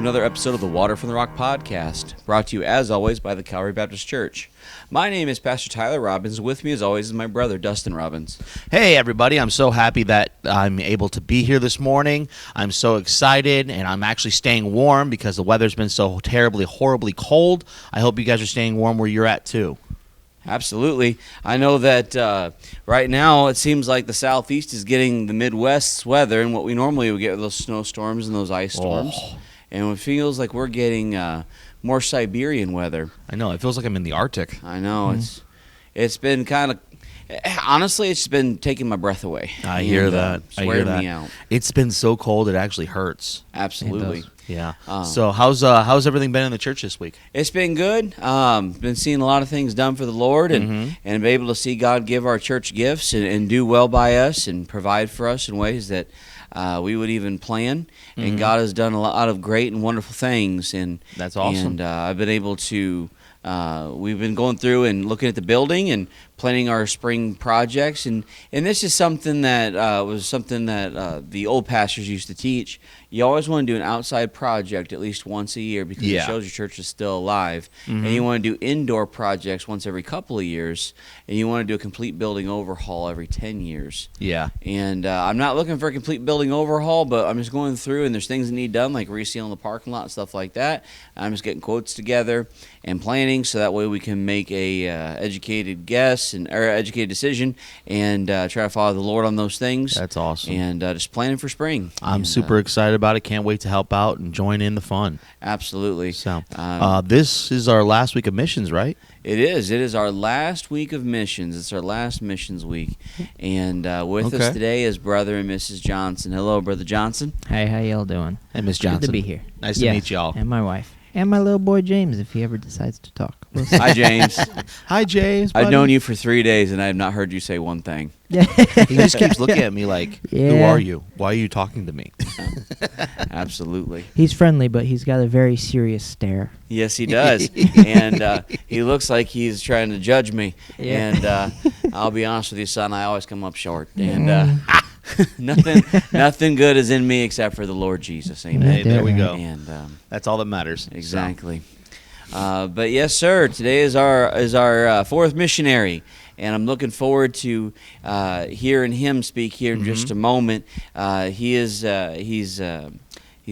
another episode of the Water from the Rock podcast, brought to you as always by the Calvary Baptist Church. My name is Pastor Tyler Robbins. With me as always is my brother Dustin Robbins. Hey everybody, I'm so happy that I'm able to be here this morning. I'm so excited, and I'm actually staying warm because the weather's been so terribly, horribly cold. I hope you guys are staying warm where you're at too. Absolutely. I know that right now it seems like the Southeast is getting the Midwest's weather, and what we normally would get those snowstorms and those ice storms. And it feels like we're getting more Siberian weather. I know. It feels like I'm in the Arctic. I know. It's been kind of, honestly, it's been taking my breath away. I hear that. It's wearing me out. It's been so cold it actually hurts. Absolutely. Yeah. So how's everything been in the church this week? It's been good. Been seeing a lot of things done for the Lord, and be able to see God give our church gifts and do well by us and provide for us in ways that we would even plan. And God has done a lot of great and wonderful things. And that's awesome. And I've been able to. We've been going through and looking at the building and planning our spring projects, and this is something that was something that the old pastors used to teach. You always want to do an outside project at least once a year because it shows your church is still alive. And you want to do indoor projects once every couple of years, and you want to do a complete building overhaul every 10 years. Yeah. And I'm not looking for a complete building overhaul, but I'm just going through, and there's things that need done, like resealing the parking lot and stuff like that. I'm just getting quotes together and planning so that way we can make a educated guess or educated decision and try to follow the Lord on those things. That's awesome. And just planning for spring. I'm super excited about it. Can't wait to help out and join in the fun. Absolutely. So this is our last week of missions, right? It is. It is our last week of missions. It's our last missions week. And with us today is Brother and Mrs. Johnson. Hello, Brother Johnson. Hey, how y'all doing? Hey, Miss Johnson. Good to be here. Nice to meet y'all. And my wife. And my little boy James, if he ever decides to talk. We'll Hi, James. Hi, James. Buddy. I've known you for 3 days, and I have not heard you say one thing. He just keeps looking at me like, who are you? Why are you talking to me? Absolutely. He's friendly, but he's got a very serious stare. Yes, he does. And he looks like he's trying to judge me. Yeah. And I'll be honest with you, son, I always come up short. And nothing good is in me except for the Lord Jesus. Amen. Hey, there we go. And that's all that matters. Exactly. But yes, sir. Today is our fourth missionary, and I'm looking forward to hearing him speak here in just a moment. He's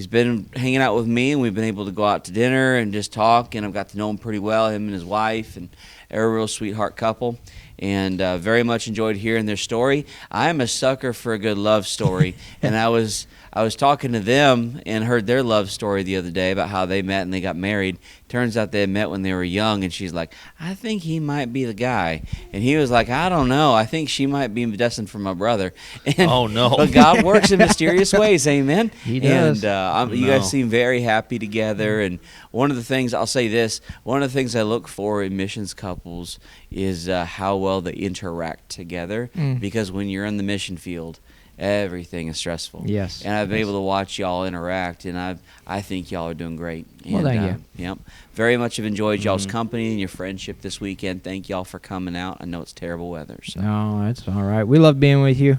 been hanging out with me, and we've been able to go out to dinner and just talk. And I've got to know him pretty well, him and his wife, and they're a real sweetheart couple. And very much enjoyed hearing their story. I'm a sucker for a good love story, and I was talking to them and heard their love story the other day about how they met and they got married. Turns out they had met when they were young, and she's like, I think he might be the guy. And he was like, I don't know. I think she might be destined for my brother. And, oh, no. But God works in mysterious ways, amen? He does. And you guys seem very happy together. And one of the things, I'll say this, one of the things I look for in missions couples is how well they interact together. Because when you're in the mission field, everything is stressful. Yes. And I've been able to watch y'all interact, and I think y'all are doing great. And, well, thank you. Yep. Very much have enjoyed y'all's company and your friendship this weekend. Thank y'all for coming out. I know it's terrible weather. So. No, it's all right. We love being with you,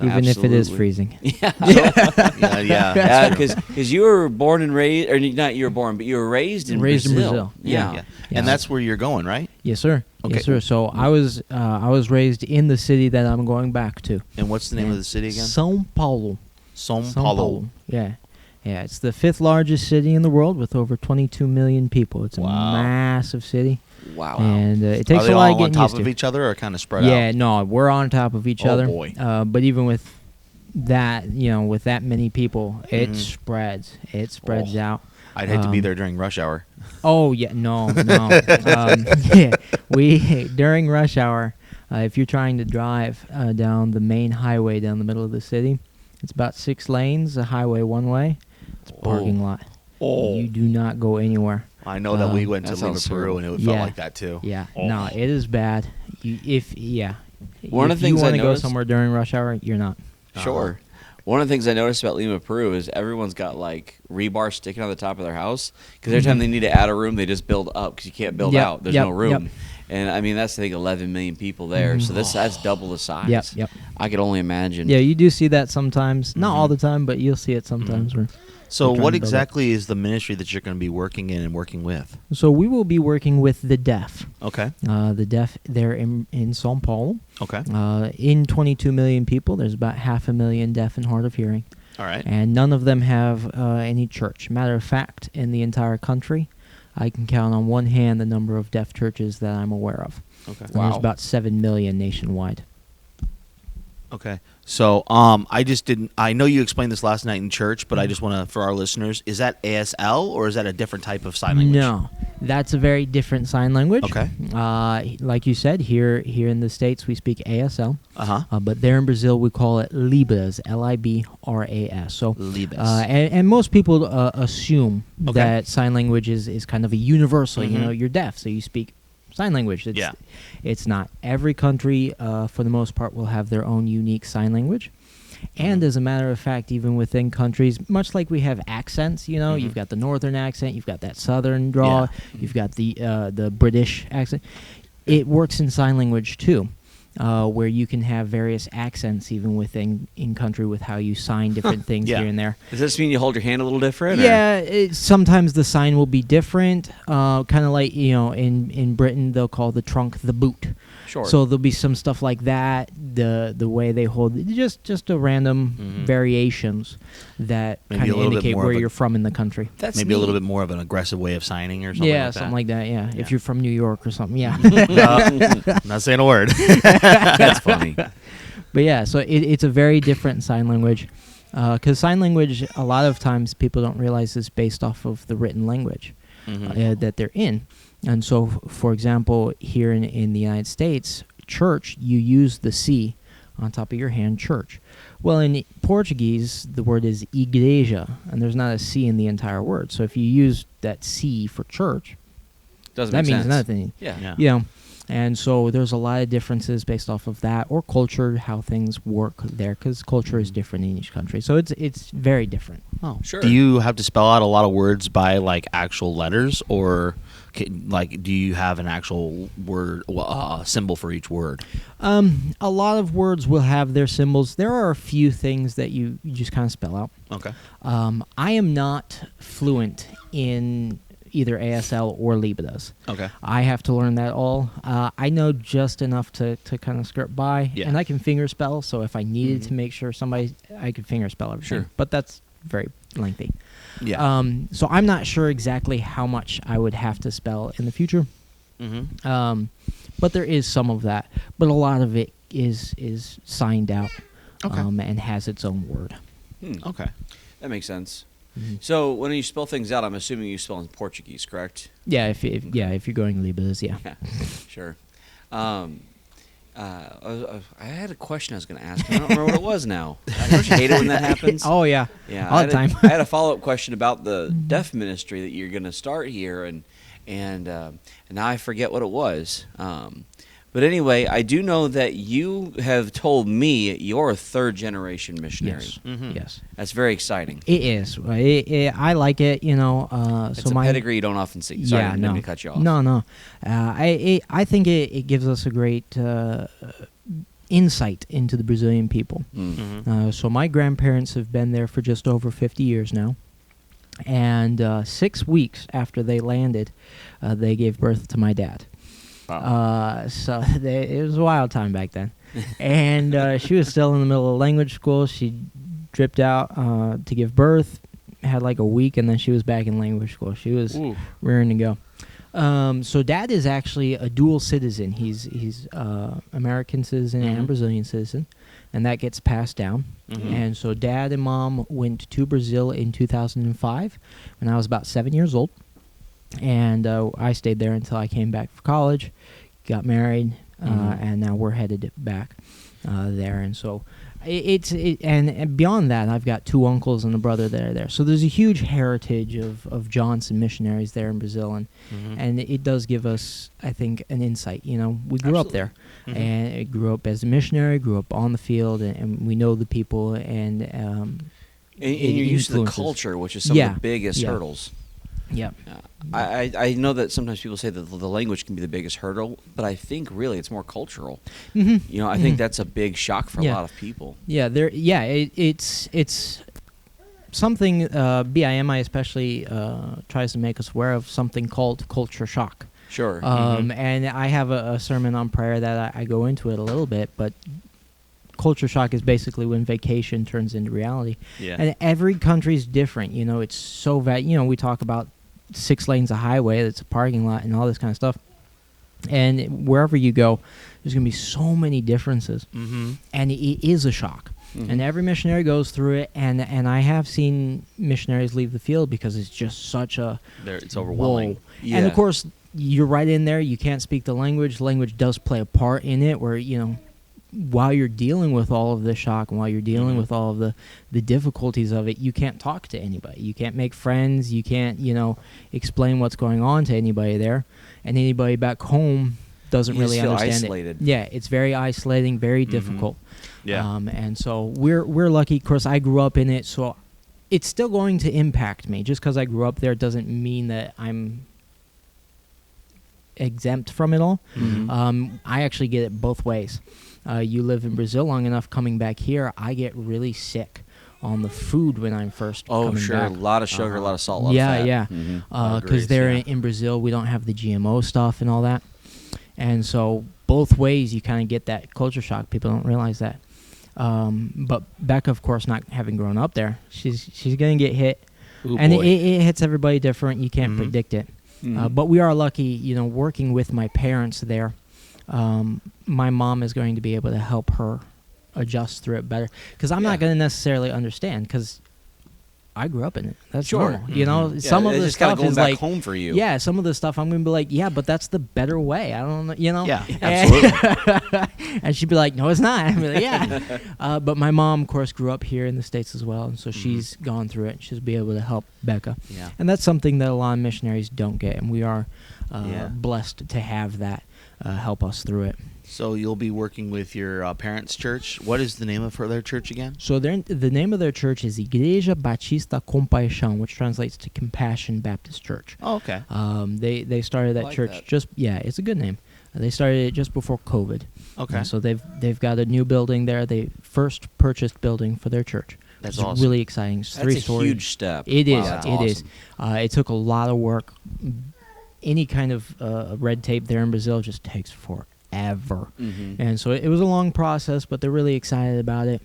even if it is freezing. Yeah. Yeah. Because you were born and raised, or not you were born, but you were raised in Brazil. Yeah. And that's where you're going, right? Yes, sir. Okay. Yes, sir. So I was raised in the city that I'm going back to. And what's the name of the city again? São Paulo. São Paulo. Yeah. Yeah, it's the 5th largest city in the world with over 22 million people. It's a massive city. Wow. And it takes a lot all of getting on top used to. of each other or kind of spread out? Yeah, no, we're on top of each other. Oh, boy. But even with that, with that many people, it spreads. It spreads out. I'd hate to be there during rush hour. Oh, yeah, no. During rush hour, if you're trying to drive down the main highway down the middle of the city, it's about 6 lanes, a highway one way. It's a parking lot. You do not go anywhere. I know that we went to Lima, Peru, and it felt like that too. Yeah, no, it is bad. One of the things you want I to go somewhere during rush hour, you're not. Sure. One of the things I noticed about Lima, Peru is everyone's got like rebar sticking on the top of their house because every time they need to add a room, they just build up because you can't build out. There's no room. And I mean, that's I think 11 million people there. So that's double the size. Yep. I could only imagine. Yeah, you do see that sometimes. Not all the time, but you'll see it sometimes. Where So they're what trying to build up. exactly is the ministry that you're going to be working in and working with? So we will be working with the deaf. Okay. The deaf, they're in São Paulo. Okay. In 22 million people, there's about 500,000 deaf and hard of hearing. All right. And none of them have any church. Matter of fact, in the entire country, I can count on one hand the number of deaf churches that I'm aware of. Okay. And there's about 7 million nationwide. Okay. So I just didn't. I know you explained this last night in church, but I just want to, for our listeners, is that ASL or is that a different type of sign language? No, that's a very different sign language. Okay. Like you said, here in the States we speak ASL. Uh-huh. But there in Brazil we call it Libras, Libras. So Libras. and most people assume Okay. that sign language is kind of a universal. You Mhm. know, you're deaf, so you speak sign language. Yeah. It's not. Every country, for the most part, will have their own unique sign language. And as a matter of fact, even within countries, much like we have accents, you know, Mhm. you've got the northern accent, you've got that southern drawl, Yeah. you've got the British accent. It works in sign language too, where you can have various accents even within in country with how you sign different things Yeah. here and there. Does this mean you hold your hand a little different? or- Yeah, sometimes the sign will be different, kind of like, you know, in Britain they'll call the trunk the boot. Sure. So there'll be some stuff like that. The way they hold just a random Mhm. variations that Maybe kind a of little bit indicate more where of a- you're from in the country. that's Maybe a little neat. bit more of an aggressive way of signing or something Yeah, like that. something like that. Yeah, Yeah. if you're from New York or something. Yeah. I'm not saying a word. That's funny. But yeah, so it's a very different sign language, because sign language a lot of times people don't realize is based off of the written language Mhm. that they're in. And so, for example, here in the United States, church, you use the C on top of your hand, church. Well, in Portuguese, the word is igreja, and there's not a C in the entire word. So if you use that C for church, Doesn't that make means sense. nothing. Yeah. Yeah. You know, and so there's a lot of differences based off of that, or culture, how things work there, because culture is different in each country. So it's very different. Oh, Sure. Do you have to spell out a lot of words by like actual letters, or like do you have an actual word symbol for each word? A lot of words will have their symbols. There are a few things that you just kind of spell out. Okay. I am not fluent in either ASL or Libras. Okay. I have to learn that all. I know just enough to kind of skirt by, Yeah. and I can finger spell. So if I needed to make sure I could finger spell everything. Sure. But that's very lengthy. Yeah. So I'm not sure exactly how much I would have to spell in the future. Mm-hmm. But there is some of that. But a lot of it is signed out, Okay. and has its own word. Okay. That makes sense. Mhm. So when you spell things out, I'm assuming you spell in Portuguese, correct? Yeah, if you're going Libras, yeah. Yeah. Sure. I had a question I was going to ask. I don't remember what it was now. Don't you hate it when that happens? Oh yeah, Yeah, all the time. I had a follow-up question about the deaf ministry that you're going to start here, and now I forget what it was. But anyway, I do know that you have told me you're a third-generation missionary. Yes, Mhm. yes, That's very exciting. it is. I like it. You know, It's so a my pedigree you don't often see. Sorry, I didn't mean to cut you off. No. I think it gives us a great insight into the Brazilian people. Mhm. So my grandparents have been there for just over 50 years now. And 6 weeks after they landed, they gave birth to my dad. Wow. So it was a wild time back then. And she was still in the middle of language school. She dripped out to give birth, had like a week, and then she was back in language school. She was Ooh. rearing to go. So Dad is actually a dual citizen. He's American citizen Mhm. and Brazilian citizen, and that gets passed down. Mhm. And so Dad and Mom went to Brazil in 2005 when I was about 7 years old, and I stayed there until I came back for college, got married, Mhm. and now we're headed back there. And so and beyond that, I've got two uncles and a brother that are there. So there's a huge heritage of Johnson missionaries there in Brazil, Mhm. and it does give us, I think, an insight. You know, we grew up there, Mhm. and I grew up as a missionary, grew up on the field, and we know the people, and And you're used to the influences. culture, which is some Yeah, of the biggest yeah. hurdles. Yep. I know that sometimes people say that the language can be the biggest hurdle, but I think really it's more cultural. Mm-hmm. I think that's a big shock for a Yeah. lot of people. Yeah, it's something BIMI especially tries to make us aware of, something called culture shock. Sure. And I have a sermon on prayer that I go into it a little bit, but culture shock is basically when vacation turns into reality. Yeah. And every country's different. It's so we talk about 6 lanes of highway that's a parking lot and all this kind of stuff. And wherever you go, there's going to be so many differences. Mm-hmm. And it is a shock. And every missionary goes through it, and I have seen missionaries leave the field because it's just such a It's overwhelming. whoa. Yeah. And of course, you're right in there. You can't speak the language. Language does play a part in it, where while you're dealing with all of the shock and while you're dealing with all of the difficulties of it, you can't talk to anybody. You can't make friends. You can't explain what's going on to anybody there, and anybody back home doesn't You really just feel understand isolated. it. Yeah, it's very isolating, very difficult. Yeah. And so we're lucky. Of course, I grew up in it, so it's still going to impact me. Just because I grew up there doesn't mean that I'm exempt from it all. I actually get it both ways. You live in Brazil long enough, coming back here, I get really sick on the food when I'm first Oh, coming sure. back. A lot of sugar, a lot of salt, a lot Yeah, of fat. yeah. Lot of Because grease, there yeah. in Brazil, we don't have the GMO stuff and all that. And so both ways, you kind of get that culture shock. People don't realize that. But Becca, of course, not having grown up there, she's going to get hit. Ooh, And boy. it hits everybody different. You can't Mhm. predict it. But we are lucky, working with my parents there. My mom is going to be able to help her adjust through it better. Because I'm not going to necessarily understand, because I grew up in it. That's Sure. normal. Yeah, Some of it's the just kinda stuff going is back like, home for you. yeah, some of the stuff I'm going to be like, yeah, but that's the better way. I don't know, Yeah, absolutely. And she'd be like, no, it's not. I'd be like, yeah. But my mom, of course, grew up here in the States as well, and so she's gone through it. She'll be able to help Becca. Yeah. And that's something that a lot of missionaries don't get, and we are Yeah. blessed to have that help us through it. So you'll be working with your parents' church. What is the name of their church again? So the name of their church is Igreja Batista Compaixão, which translates to Compassion Baptist Church. Oh, okay. They started that like church that. it's a good name. They started it just before COVID. Okay. So they've got a new building there. They first purchased building for their church. That's It's awesome. really exciting. It's That's 3 a stories. huge step. It is. Wow, that's It is. awesome. It took a lot of work. Any kind of red tape there in Brazil just takes forever. And so it was a long process, but they're really excited about it.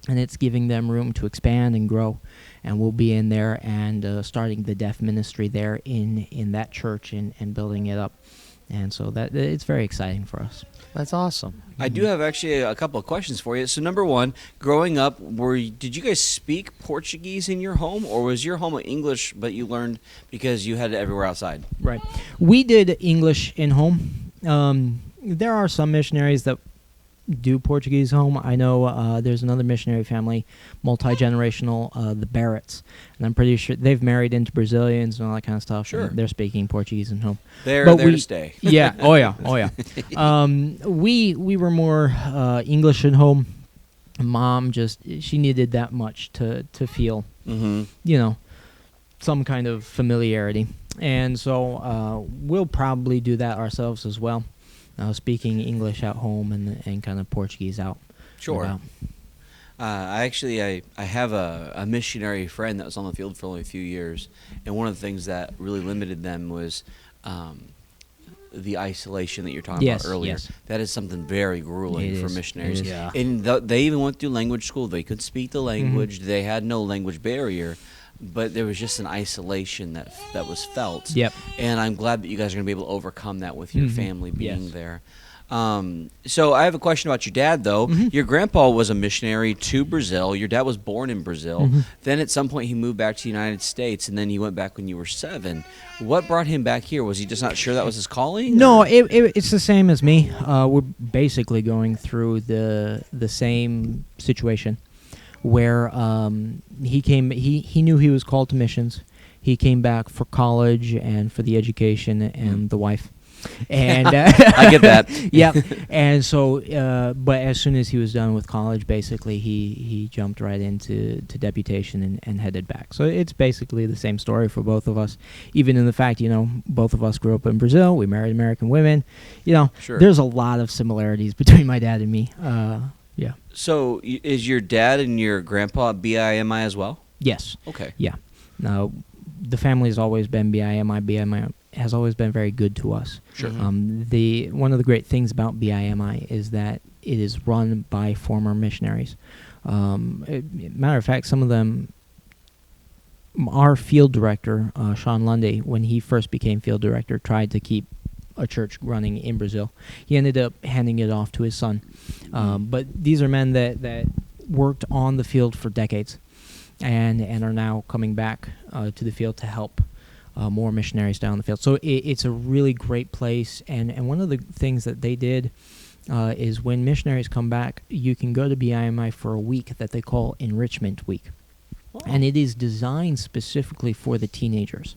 And it's giving them room to expand and grow. And we'll be in there and starting the deaf ministry there in that church and building it up. And so that it's very exciting for us. That's awesome. I do have actually a couple of questions for you. So, number one, growing up, did you guys speak Portuguese in your home, or was your home English, but you learned because you had it everywhere outside? Right. We did English in home. There are some missionaries that do Portuguese home. I know there's another missionary family, multi-generational, the Barretts, and I'm pretty sure they've married into Brazilians and all that kind of stuff. Sure. And they're speaking Portuguese in home. They're But there we- to stay. Yeah. Oh yeah. We were more English in home. Mom she needed that much to feel some kind of familiarity, and so we'll probably do that ourselves as well. Speaking English at home and kind of Portuguese out. Sure. about. I have a missionary friend that was on the field for only a few years, and one of the things that really limited them was the isolation that you're talking Yes, about earlier. yes. That is something very grueling It for is, missionaries. it is. Yeah. And they even went through language school. They could speak the language. They had no language barrier, but there was just an isolation that was felt. Yep. And I'm glad that you guys are going to be able to overcome that with your Mhm. family being Yes. there. So I have a question about your dad, though. Your grandpa was a missionary to Brazil. Your dad was born in Brazil. Then at some point he moved back to the United States, and then he went back when you were 7. What brought him back here? Was he just not sure that was his calling? No, or- it's the same as me. We're basically going through the same situation, where he came. He knew he was called to missions. He came back for college and for the education and the wife. And I get that. Yep. And so, but as soon as he was done with college, basically he jumped right into deputation and headed back. So it's basically the same story for both of us, even in the fact, both of us grew up in Brazil. We married American women. Sure. There's a lot of similarities between my dad and me. Yeah. So is your dad and your grandpa BIMI as well? Yes. Okay. Yeah. Now, the family has always been BIMI. BIMI has always been very good to us. Sure. One of the great things about BIMI is that it is run by former missionaries. Matter of fact, some of them, our field director, Sean Lundy, when he first became field director, tried to keep a church running in Brazil. He ended up handing it off to his son. But these are men that worked on the field for decades and are now coming back to the field to help more missionaries down the field. So it's a really great place. And one of the things that they did is when missionaries come back, you can go to BIMI for a week that they call Enrichment Week. Oh. And it is designed specifically for the teenagers.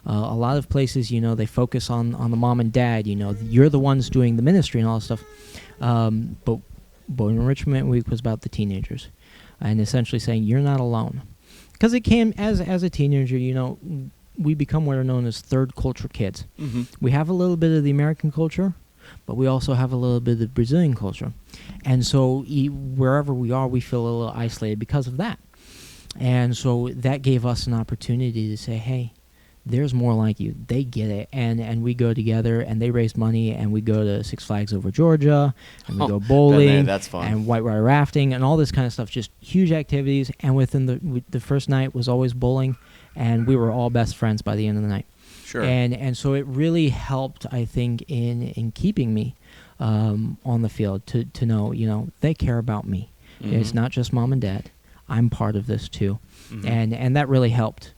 A lot of places, they focus on the mom and dad. You're the ones doing the ministry and all this stuff. But Enrichment Week was about the teenagers, and essentially saying you're not alone. Because it came as a teenager, we become what are known as third culture kids. Mm-hmm. We have a little bit of the American culture, but we also have a little bit of the Brazilian culture. And so wherever we are, we feel a little isolated because of that. And so that gave us an opportunity to say, hey, there's more like you. They get it. And we go together, and they raise money, and we go to Six Flags Over Georgia, and we go bowling, that's fun. And whitewater rafting, and all this kind of stuff. Just huge activities. And within the first night was always bowling, and we were all best friends by the end of the night. Sure. And so it really helped, I think, in keeping me on the field to know, they care about me. Mm-hmm. It's not just mom and dad. I'm part of this too. Mm-hmm. And that really helped.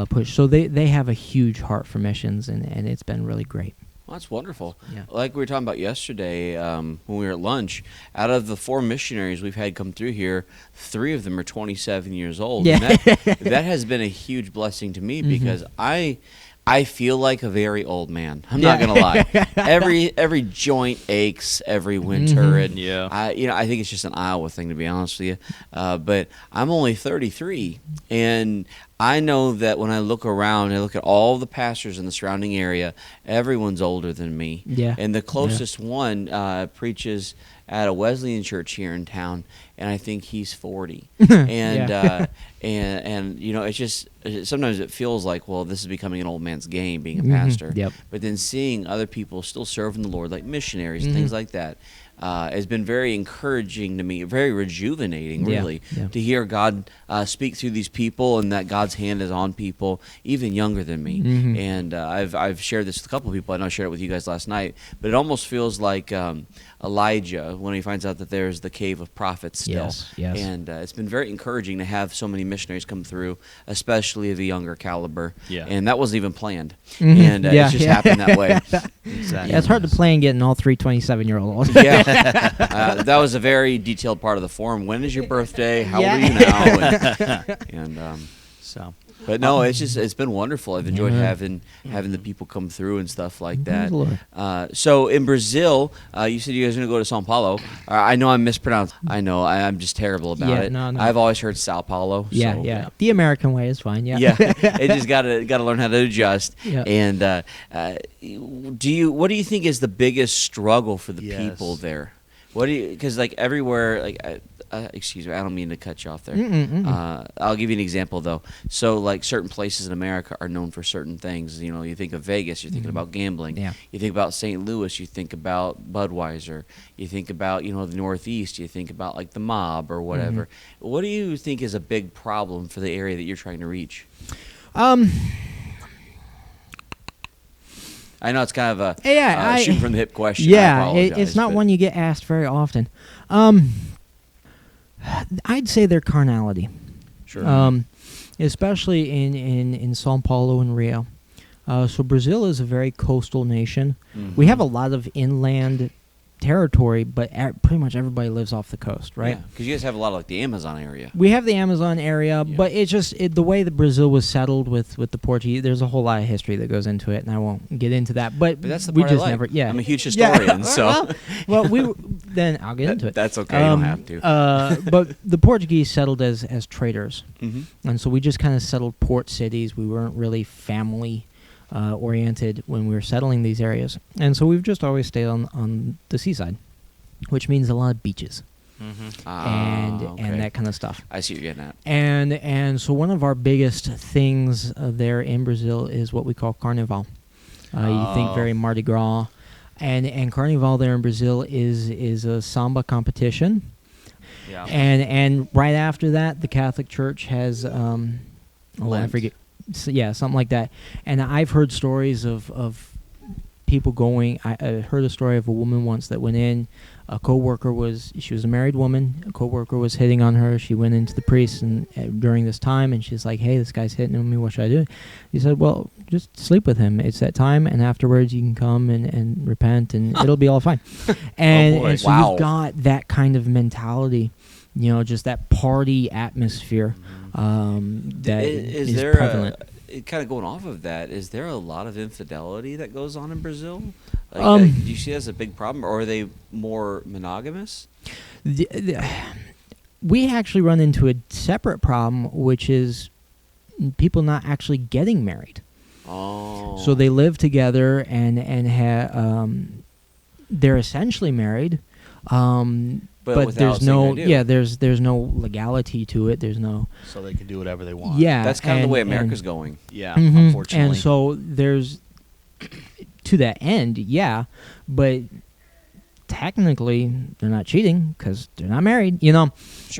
Push. So they have a huge heart for missions, and it's been really great. Well, that's wonderful. Yeah. Like we were talking about yesterday when we were at lunch, out of the 4 missionaries we've had come through here, 3 of them are 27 years old. Yeah. And that has been a huge blessing to me because I feel like a very old man. I'm not gonna lie. Every joint aches every winter, and I think it's just an Iowa thing, to be honest with you. But I'm only 33, and I know that when I look around, I look at all the pastors in the surrounding area. Everyone's older than me. Yeah. And the closest one preaches at a Wesleyan church here in town, and I think he's 40. And it's just sometimes it feels like, well, this is becoming an old man's game, being a pastor. Yep. But then seeing other people still serving the Lord, like missionaries and things like that, has been very encouraging to me, very rejuvenating, really, to hear God speak through these people, and that God's hand is on people even younger than me. Mm-hmm. And I've shared this with a couple of people. I know I shared it with you guys last night, but it almost feels like Elijah when he finds out that there's the cave of prophets still. Yes. And it's been very encouraging to have so many missionaries come through, especially of a younger caliber. Yeah. And that wasn't even planned. Mm-hmm. And it just happened that way. Exactly. Yeah, it's hard to plan getting all 3 27-year-olds. Yeah. That was a very detailed part of the form. When is your birthday? How old are you now? But no, it's been wonderful. I've enjoyed having the people come through and stuff like that. So in Brazil, you said you guys are going to go to São Paulo. I know I'm mispronounced. I know I'm just terrible about it. No. I've always heard Sao Paulo. Yeah. The American way is fine. Yeah. Yeah. It just got to learn how to adjust. Yeah. And what do you think is the biggest struggle for the people there? Because like everywhere, like excuse me, I don't mean to cut you off there. I'll give you an example though. So like certain places in America are known for certain things. You think of Vegas, you're thinking about gambling. Yeah. You think about St. Louis, you think about Budweiser. You think about the Northeast, you think about like the mob or whatever. What do you think is a big problem for the area that you're trying to reach? I know it's kind of a shoot from the hip question. Yeah, it's not one you get asked very often. I'd say their carnality. Sure. Especially in São Paulo and Rio. So Brazil is a very coastal nation. Mm-hmm. We have a lot of inland territory, but pretty much everybody lives off the coast, right? Because you guys have a lot of like the Amazon area. We have the Amazon area, Yeah. but it's just the way that Brazil was settled with the Portuguese. There's a whole lot of history that goes into it, and I won't get into that. But that's the we part just I like. never. Yeah, I'm a huge historian, so well, then I'll get into it. that's okay. You don't have to. But the Portuguese settled as traders, Mm-hmm. and so we just kind of settled port cities. We weren't really family oriented when we were settling these areas, and so we've just always stayed on the seaside, which means a lot of beaches and that kind of stuff. I see what you're getting at. And so one of our biggest things there in Brazil is what we call Carnival. You think very Mardi Gras, and Carnival there in Brazil is a samba competition. Yeah. And right after that, the Catholic Church has I Lent. forget, something like that. And I've heard stories of people going. I heard a story of a woman once that went in. A coworker she was a married woman. A coworker was hitting on her. She went into the priest and during this time, and she's like, "Hey, this guy's hitting on me. What should I do?" He said, "Well, just sleep with him. It's that time, and afterwards you can come and repent, and it'll be all fine." And, boy. and so Wow. you've got that kind of mentality, just that party atmosphere that is there prevalent. kind of going off of that, is there a lot of infidelity that goes on in Brazil? Do you see that as a big problem, or are they more monogamous? We actually run into a separate problem, which is people not actually getting married. Oh. So they live together and they're essentially married, but without there's saying no I do. there's no legality to it. There's no So they can do whatever they want. That's kind of the way and- America's going. Yeah, Mhm. unfortunately. And so there's to that end, but technically they're not cheating because they're not married, Sure.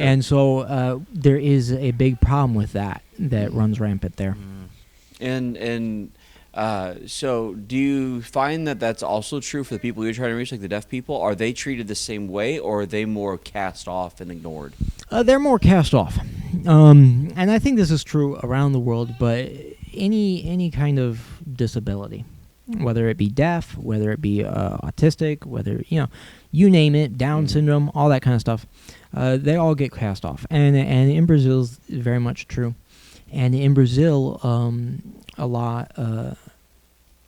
And so there is a big problem with that runs rampant there. And so do you find that that's also true for the people you're trying to reach, like the deaf people? Are they treated the same way, or are they more cast off and ignored? They're more cast off, and I think this is true around the world. But any kind of disability, whether it be deaf, whether it be autistic, whether you name it, Down syndrome, all that kind of stuff, they all get cast off, and in Brazil is very much true. And in Brazil, a lot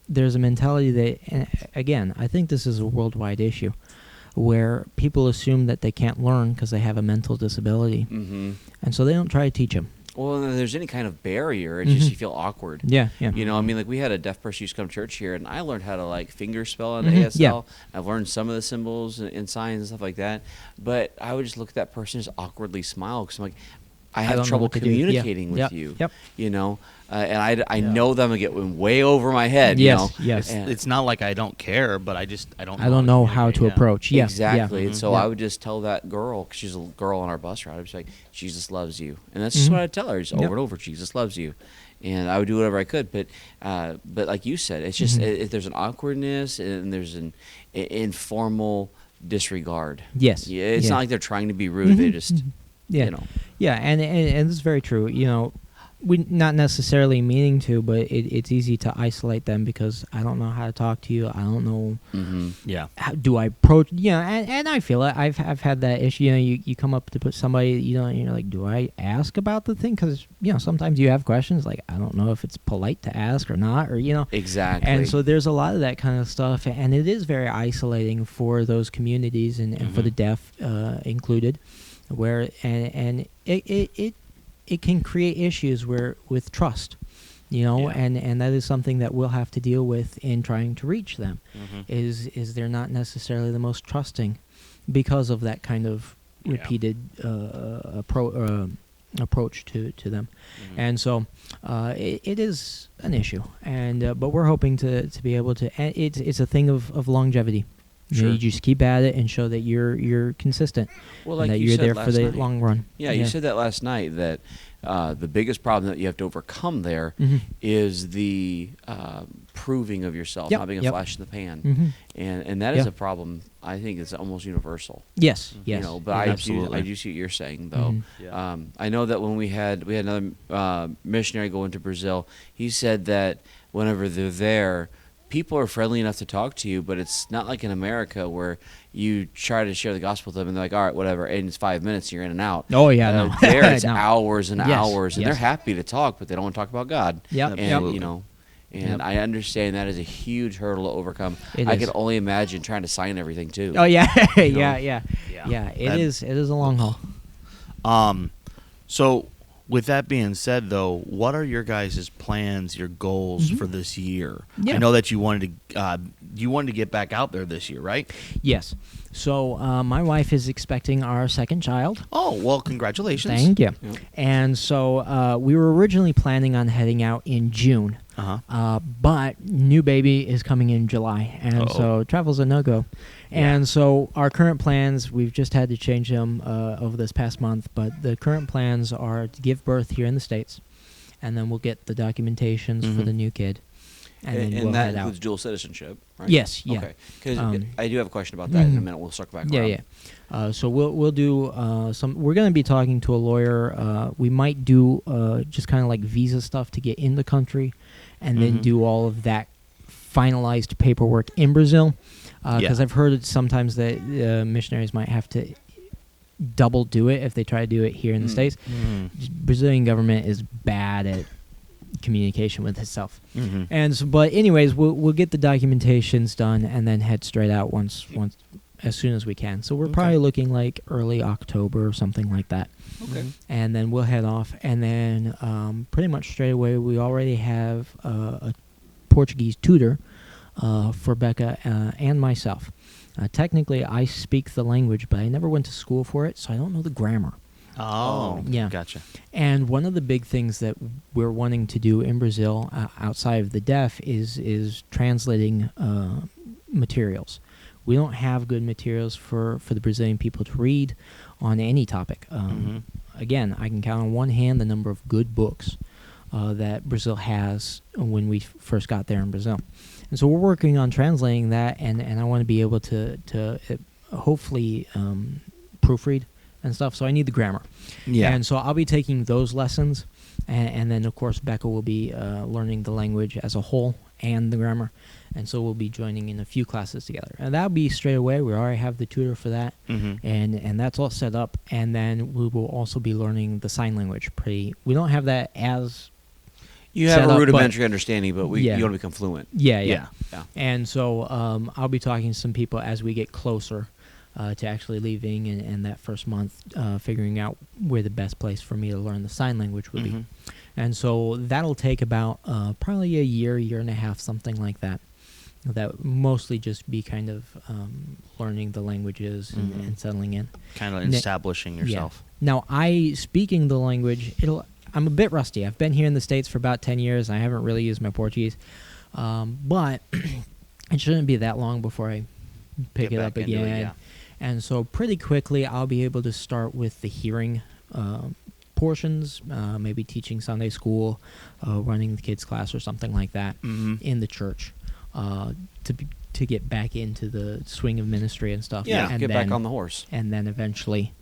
there's a mentality that, and again, I think this is a worldwide issue, where people assume that they can't learn because they have a mental disability, Mm-hmm. and so they don't try to teach them. Well, if there's any kind of barrier, it's just Mhm. you feel awkward. Yeah. I mean, like we had a deaf person who used to come to church here, and I learned how to like finger spell on Mhm, ASL. I've learned some of the symbols and signs and stuff like that. But I would just look at that person and just awkwardly smile because I'm like, I don't have know trouble what to do. Yeah. communicating with Yep. you. Yep. And I know them and get way over my head. Yes. It's, And- it's not like I don't care, but I don't. I don't know how to communicate, approach. Yeah. Exactly. Yeah. And so Yeah. I would just tell that girl, 'cause she's a girl on our bus ride, I'd be like, Jesus loves you. And that's Mhm. just what I'd tell her, just Yep. over and over, Jesus loves you. And I would do whatever I could. But like you said, it's just if there's an awkwardness and there's an informal disregard. Yes. Yeah, it's Yeah. not like they're trying to be rude. They Mhm, just, mhm. Yeah. you know. Yeah, and this is very true. We not necessarily meaning to, but it's easy to isolate them because I don't know how to talk to you. I don't know Mm-hmm. Yeah. how do I approach. And I feel it. I've had that issue. You come up to put somebody. And you're like, do I ask about the thing? Because sometimes you have questions like I don't know if it's polite to ask or not, or Exactly. And so there's a lot of that kind of stuff, and it is very isolating for those communities and for the deaf included, where and it can create issues with trust, and that is something that we'll have to deal with in trying to reach them. Is they're not necessarily the most trusting because of that kind of repeated approach to them. And so it is an issue, and but we're hoping to be able to. And it's a thing of longevity. Sure. You just keep at it and show that you're consistent, Well, and like that you you're said there for last the night. long run. Yeah, you said that last night, that the biggest problem that you have to overcome there is the proving of yourself, Yep, not being a yep. flash in the pan. Mm-hmm. And that is Yeah. a problem, I think it's almost universal. Yes. Yes. But Yeah. I Absolutely. do see what you're saying, though. Mhm. Yeah. I know that when we had another missionary go into Brazil, he said that whenever they're there, people are friendly enough to talk to you, but it's not like in America where you try to share the gospel with them and they're like, all right, whatever, and it's 5 minutes, you're in and out. Oh, yeah, no. There it's No. hours and Yes, hours, and yes. they're happy to talk, but they don't want to talk about God. Yep, And, yep. you know, and Yep. I understand that is a huge hurdle to overcome. It I is. can only imagine trying to sign everything, too. Oh, yeah. know? Yeah. It That- is a long haul. So, with that being said, though, what are your guys' plans, your goals for this year? Yeah. I know that you wanted to get back out there this year, right? Yes. So my wife is expecting our second child. Oh, well, congratulations. Thank you. Yep. And so we were originally planning on heading out in June. Uh-huh. But new baby is coming in July, and Uh-oh. so travel's a no-go. And so our current plans, we've just had to change them over this past month, but the current plans are to give birth here in the States, and then we'll get the documentations for Mhm. the new kid, and then And we'll that head includes out. dual citizenship, right? Yes, yeah. Okay. Because Um, I do have a question about that in a mhm. minute. We'll circle back Yeah, around. yeah. So we'll do some. We're going to be talking to a lawyer. We might do just kind of like visa stuff to get in the country, and then Mhm. do all of that finalized paperwork in Brazil. Because Yeah. I've heard sometimes that missionaries might have to double do it if they try to do it here in the States. Brazilian government is bad at communication with itself. Mhm. And so, but anyways, we'll get the documentations done and then head straight out once as soon as we can. So we're Okay. probably looking like early October or something like that. Okay. And then we'll head off, and then pretty much straight away we already have a Portuguese tutor for Becca and myself. Technically, I speak the language, but I never went to school for it, so I don't know the grammar. Oh, Yeah. Gotcha. And one of the big things that we're wanting to do in Brazil, outside of the deaf, is translating materials. We don't have good materials for the Brazilian people to read on any topic. Again, I can count on one hand the number of good books that Brazil has when we first got there in Brazil. And so we're working on translating that, and I want to be able to hopefully proofread and stuff. So I need the grammar. Yeah. And so I'll be taking those lessons, and then of course Becca will be learning the language as a whole and the grammar, and so we'll be joining in a few classes together. And that'll be straight away. We already have the tutor for that, and that's all set up. And then we will also be learning the sign language. We don't have that as You set have up, a but- rudimentary understanding, but Yeah. you want to become fluent. yeah. Yeah. And so I'll be talking to some people as we get closer to actually leaving, and that first month figuring out where the best place for me to learn the sign language would be. And so that'll take about probably a year and a half, something like that. That would mostly just be kind of learning the languages and settling in. Kind of Ne- establishing yourself. Yeah. Now, speaking the language, I'm a bit rusty. I've been here in the States for about 10 years, and I haven't really used my Portuguese. But it shouldn't be that long before I pick Get it up back into it, again. yeah. And so pretty quickly, I'll be able to start with the hearing portions, maybe teaching Sunday school, running the kids' class or something like that in the church to get back into the swing of ministry and stuff. Yeah, and get then, back on the horse. And then eventually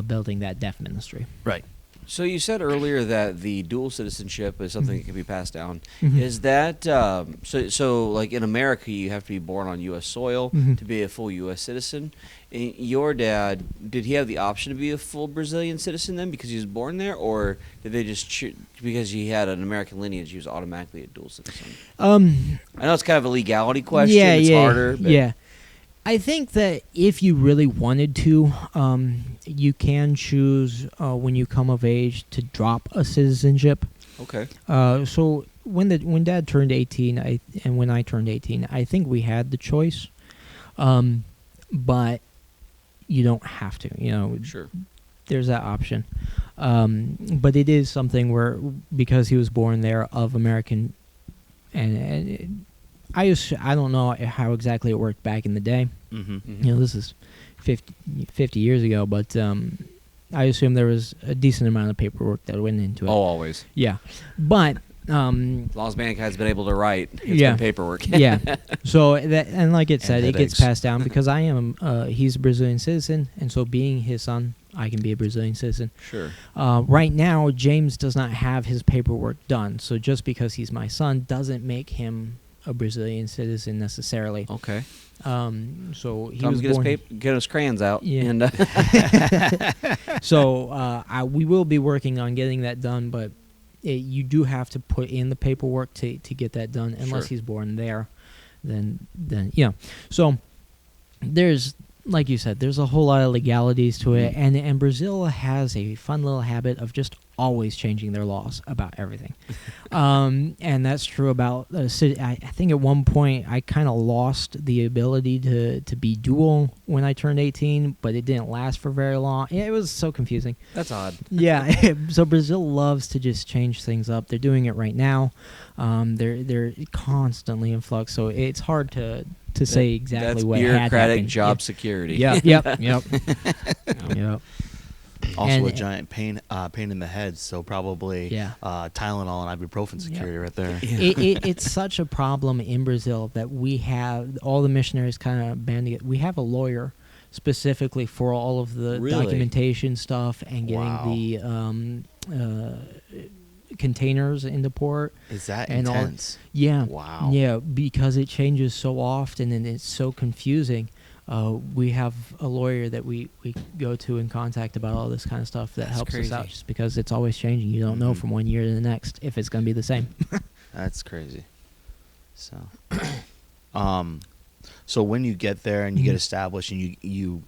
building that deaf ministry. Right. So you said earlier that the dual citizenship is something that can be passed down. Mhm. Is that so? Like in America, you have to be born on U.S. soil Mhm. to be a full U.S. citizen. Your dad, did he have the option to be a full Brazilian citizen then because he was born there, or did they just because he had an American lineage, he was automatically a dual citizen? I know it's kind of a legality question. It's harder. But Yeah. I think that if you really wanted to, you can choose when you come of age to drop a citizenship. Okay. So when Dad turned 18, and when I turned 18, I think we had the choice, but you don't have to. Sure. There's that option, but it is something where because he was born there of American, and I don't know how exactly it worked back in the day. This is 50 years ago, but I assume there was a decent amount of paperwork that went into it. Oh, always. Yeah, but As long as mankind's been able to write, it's Yeah. been paperwork. yeah. So that, and like it said, it gets headaches. passed down because I am. He's a Brazilian citizen, and so being his son, I can be a Brazilian citizen. Sure. Right now, James does not have his paperwork done, so just because he's my son doesn't make him a Brazilian citizen necessarily. Okay. So he Tell him was to born. get his crayons out. Yeah. And, So we will be working on getting that done, but you do have to put in the paperwork to get that done. Unless Sure. he's born there, then yeah. So there's, like you said, there's a whole lot of legalities to it, and Brazil has a fun little habit of just always changing their laws about everything. And that's true about city. I think at one point I kind of lost the ability to be dual when I turned 18, but it didn't last for very long. It was so confusing. that's odd. Yeah, so Brazil loves to just change things up. They're doing it right now. They're constantly in flux, so it's hard to say exactly That's what had bureaucratic happened. job security. Yep. Yep. Also And- a giant pain in the head, so probably Yeah. Tylenol and ibuprofen security right there. It's such a problem in Brazil that we have all the missionaries kind of banding it. We have a lawyer specifically for all of the Really? documentation stuff and getting Wow. the containers into port. Is that And all- intense? Yeah. Wow. Yeah, because it changes so often and it's so confusing. We have a lawyer that we go to and contact about all this kind of stuff that That's helps us out, crazy. just because it's always changing. You don't know Mhm. from one year to the next if it's going to be the same. That's crazy. So, so when you get there and you get Mhm. established and you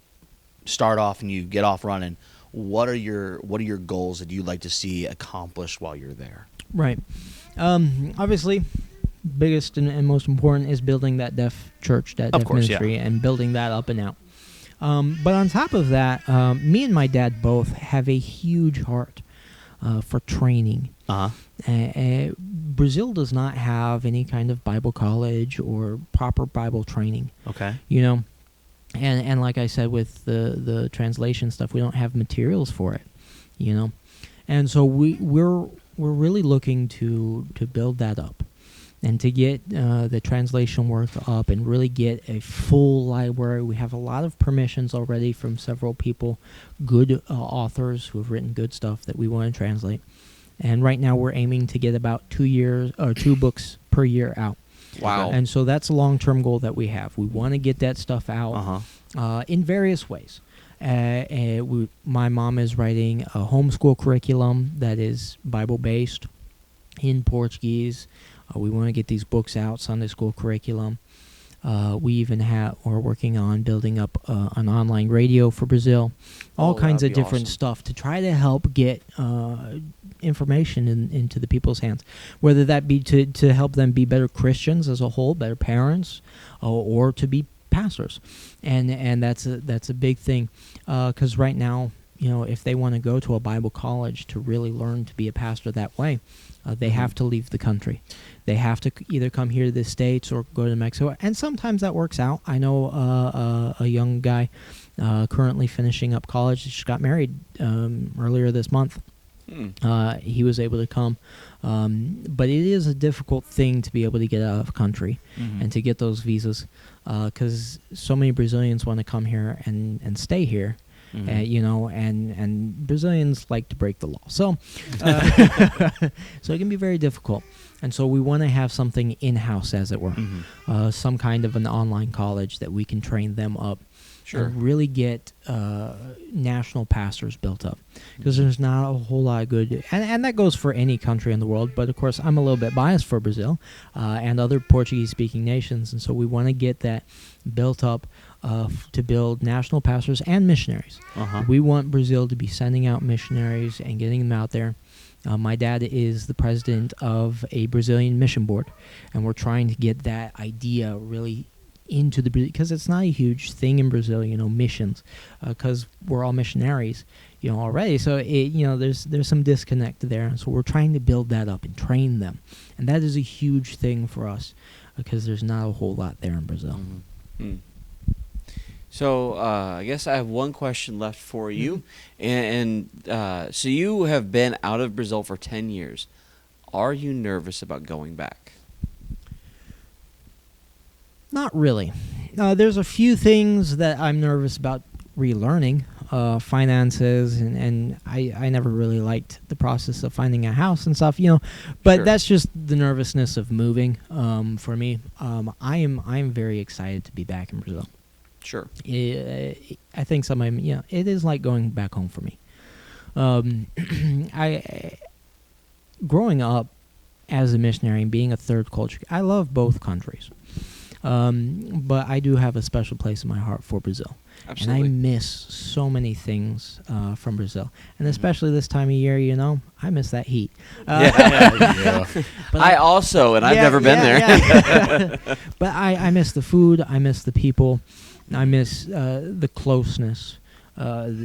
start off and you get off running, what are your goals that you'd like to see accomplished while you're there? Right. Obviously, biggest and most important is building that deaf church, that Of deaf course, ministry, and building that up and out. But on top of that, me and my dad both have a huge heart for training. Brazil does not have any kind of Bible college or proper Bible training, Okay. you know. And like I said with the translation stuff, we don't have materials for it, you know. And so we're really looking to build that up and to get the translation work up and really get a full library. We have a lot of permissions already from several people, good authors who have written good stuff that we want to translate. And right now we're aiming to get about 2 books per year out. Wow. And so that's a long-term goal that we have. We want to get that stuff out in various ways. My mom is writing a homeschool curriculum that is Bible-based in Portuguese. We want to get these books out, Sunday school curriculum. We even we're working on building up an online radio for Brazil. All kinds of that'd be different awesome. stuff to try to help get information into the people's hands, whether that be to help them be better Christians as a whole, better parents, or to be pastors. And that's a big thing, because right now, you know, if they want to go to a Bible college to really learn to be a pastor that way, they have to leave the country. They have to either come here to the States or go to Mexico, and sometimes that works out. I know a young guy currently finishing up college, just got married earlier this month. He was able to come, but it is a difficult thing to be able to get out of the country and to get those visas, because so many Brazilians want to come here and stay here. You know, and Brazilians like to break the law, so so it can be very difficult. And so we want to have something in-house, as it were, some kind of an online college that we can train them up, and really get national pastors built up, because there's not a whole lot of good, and that goes for any country in the world. But of course, I'm a little bit biased for Brazil and other Portuguese-speaking nations, and so we want to get that built up. To build national pastors and missionaries. We want Brazil to be sending out missionaries and getting them out there. My dad is the president of a Brazilian mission board, and we're trying to get that idea really into the, because it's not a huge thing in Brazil, you know, missions, because we're all missionaries, you know, already. So there's some disconnect there, and so we're trying to build that up and train them, and that is a huge thing for us, because there's not a whole lot there in Brazil. So I guess I have one question left for you, and so you have been out of Brazil for 10 years. Are you nervous about going back? Not really. There's a few things that I'm nervous about relearning. finances, and I never really liked the process of finding a house and stuff, But Sure. that's just the nervousness of moving for me. I am very excited to be back in Brazil. Sure. I think sometimes, it is like going back home for me. Growing up as a missionary and being a third culture, I love both countries. But I do have a special place in my heart for Brazil. Absolutely. And I miss so many things from Brazil. And especially this time of year, I miss that heat. Yeah. But I also, and I've never been there. Yeah. But I miss the food. I miss the people. I miss the closeness. There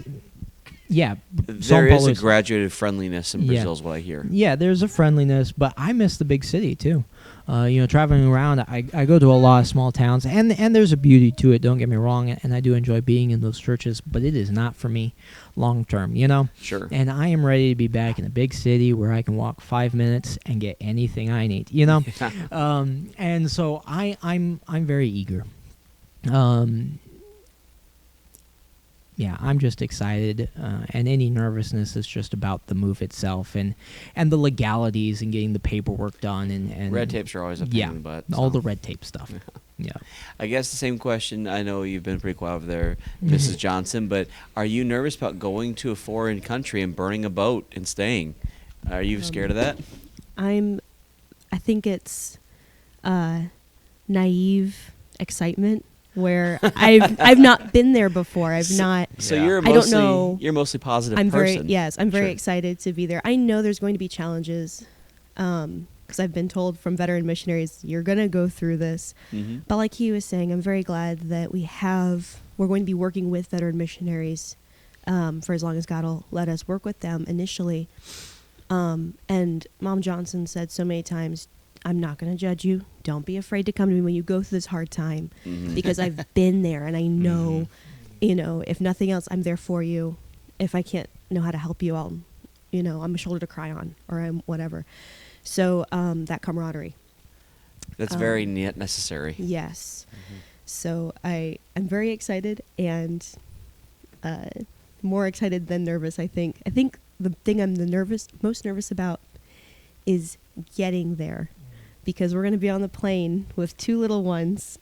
is a graduated friendliness in Brazil, is what I hear. Yeah, there's a friendliness, but I miss the big city too. Traveling around, I go to a lot of small towns, and there's a beauty to it. Don't get me wrong, and I do enjoy being in those churches, but it is not for me long term. Sure. And I am ready to be back in a big city where I can walk 5 minutes and get anything I need. Yeah. And so I'm very eager. Yeah, I'm just excited, and any nervousness is just about the move itself and the legalities and getting the paperwork done and Red tapes are always a pain in the butt. all so. the red tape stuff. Yeah. I guess the same question. I know you've been pretty quiet over there, Mrs. Johnson, but are you nervous about going to a foreign country and burning a boat and staying? Are you scared of that? I think it's naive excitement where I've not been there before. I've not. So Yeah. you're I don't mostly know. you're mostly positive I'm person. I'm very Sure. excited to be there. I know there's going to be challenges because I've been told from veteran missionaries, you're going to go through this. Mm-hmm. But like he was saying, I'm very glad that we're going to be working with veteran missionaries for as long as God will let us work with them initially. And Mom Johnson said so many times, I'm not going to judge you. Don't be afraid to come to me when you go through this hard time Mm-hmm. because I've been there and I know, if nothing else, I'm there for you. If I can't know how to help you, I'm a shoulder to cry on or I'm whatever. So that camaraderie. That's very necessary. Yes. So I'm very excited and more excited than nervous, I think. I think the thing I'm most nervous about is getting there because we're going to be on the plane with 2 little ones.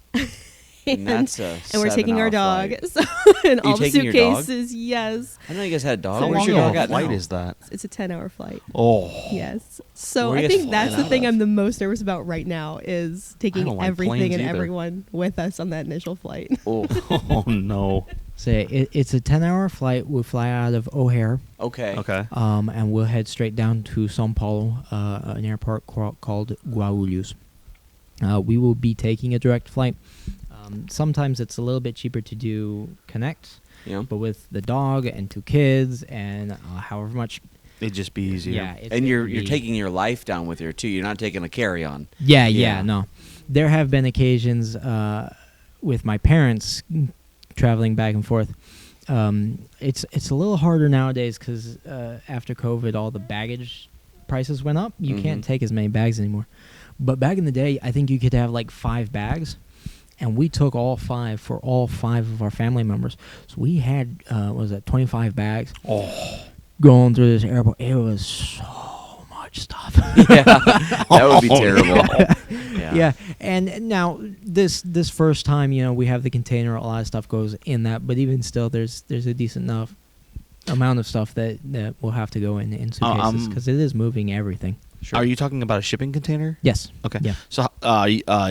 And that's a and we're taking our 7-hour dog. flight. So, and all the taking your dog? suitcases, yes. I know you guys had a dog. How Where's long your of dog a at flight now? is that? It's a 10-hour flight. Oh. Yes. So Where are I you guys think that's flying the out thing of? I'm the most nervous about right now is taking don't like everything planes and either. everyone with us on that initial flight. Oh, Oh no. Say it's a 10-hour flight. We'll fly out of O'Hare, okay. Okay. and we'll head straight down to São Paulo, an airport called Guarulhos. We will be taking a direct flight. Sometimes it's a little bit cheaper to do connects, Yeah. but with the dog and 2 kids and however much, It'd just be easier. yeah. It's And you're gonna be- taking your life down with you too. You're not taking a carry-on. Yeah, no. There have been occasions with my parents traveling back and forth. It's a little harder nowadays because after COVID, all the baggage prices went up. You can't take as many bags anymore. But back in the day, I think you could have like 5 bags, and we took all 5 for all 5 of our family members. So we had 25 bags. Oh. Going through this airport, it was so much stuff. Yeah, that would be terrible. Yeah, and now this first time, we have the container. A lot of stuff goes in that, but even still, there's a decent enough amount of stuff that will have to go in suitcases because it is moving everything. Sure. Are you talking about a shipping container? Yes. Okay. Yeah. So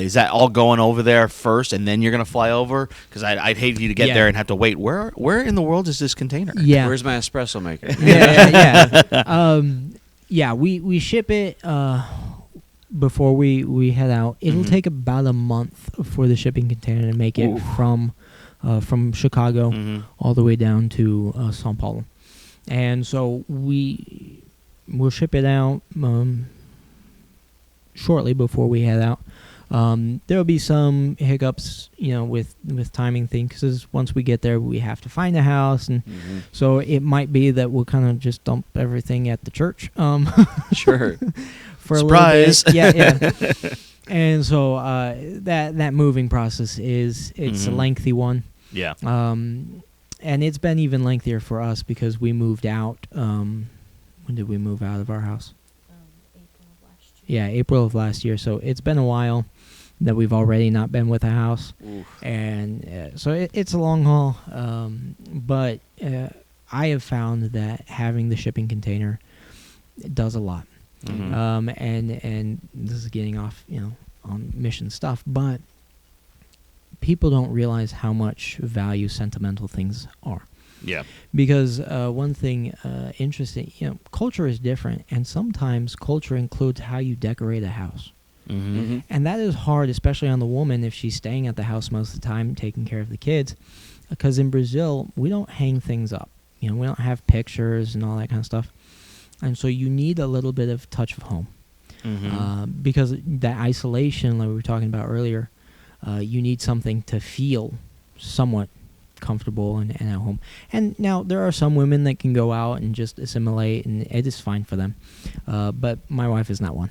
is that all going over there first, and then you're gonna fly over? Because I'd hate you to get Yeah. there and have to wait. Where in the world is this container? Yeah. Where's my espresso maker? Yeah. We ship it before we head out. It'll take about a month for the shipping container to make it from Chicago all the way down to São Paulo, and so we'll ship it out shortly before we head out. There'll be some hiccups, with timing things, because once we get there, we have to find a house, and so it might be that we'll kind of just dump everything at the church. Sure. For Surprise. a little bit. Yeah. And so that moving process it's a lengthy one. Yeah. And it's been even lengthier for us because we moved out. When did we move out of our house? April of last year. Yeah, April of last year. So it's been a while that we've already not been with a house. Oof. And so it's a long haul. But I have found that having the shipping container does a lot. Mhm. And this is getting off, on mission stuff, but people don't realize how much value sentimental things are. Yeah. Because one thing interesting, culture is different, and sometimes culture includes how you decorate a house. Mm-hmm. And that is hard, especially on the woman if she's staying at the house most of the time, taking care of the kids. Because in Brazil, we don't hang things up. We don't have pictures and all that kind of stuff. And so you need a little bit of touch of home. Mm-hmm. Because that isolation, like we were talking about earlier, you need something to feel somewhat comfortable and at home. And now there are some women that can go out and just assimilate, and it is fine for them. But my wife is not one.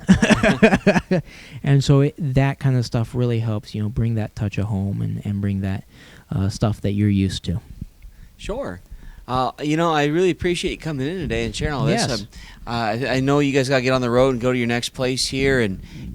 And so that kind of stuff really helps, bring that touch of home and bring that stuff that you're used to. Sure. I really appreciate you coming in today and sharing all this. Yes. I know you guys got to get on the road and go to your next place here,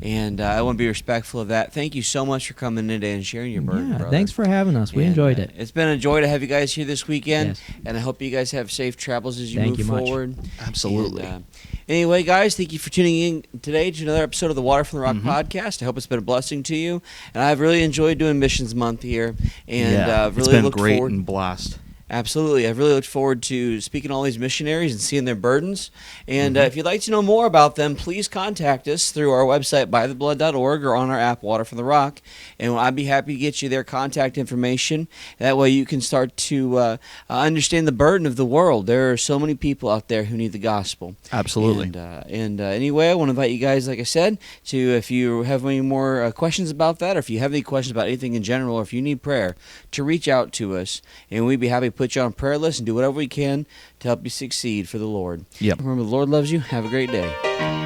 and I want to be respectful of that. Thank you so much for coming in today and sharing your burden, Yeah, brother. thanks for having us. We And, enjoyed it. It's been a joy to have you guys here this weekend, Yes. and I hope you guys have safe travels as you Thank move you much. forward. Absolutely. And, anyway, guys, thank you for tuning in today to another episode of the Water from the Rock Mhm. podcast. I hope it's been a blessing to you, and I've really enjoyed doing Missions Month here, and yeah. really It's been looked great forward. and blast. Absolutely. I've really looked forward to speaking to all these missionaries and seeing their burdens. And Mhm. if you'd like to know more about them, please contact us through our website, bytheblood.org, or on our app, Water from the Rock. And I'd be happy to get you their contact information. That way you can start to understand the burden of the world. There are so many people out there who need the gospel. Absolutely. And anyway, I want to invite you guys, like I said, to if you have any more questions about that, or if you have any questions about anything in general, or if you need prayer, to reach out to us. And we'd be happy to put you on a prayer list and do whatever we can to help you succeed for the Lord. Yep. Remember, the Lord loves you. Have a great day.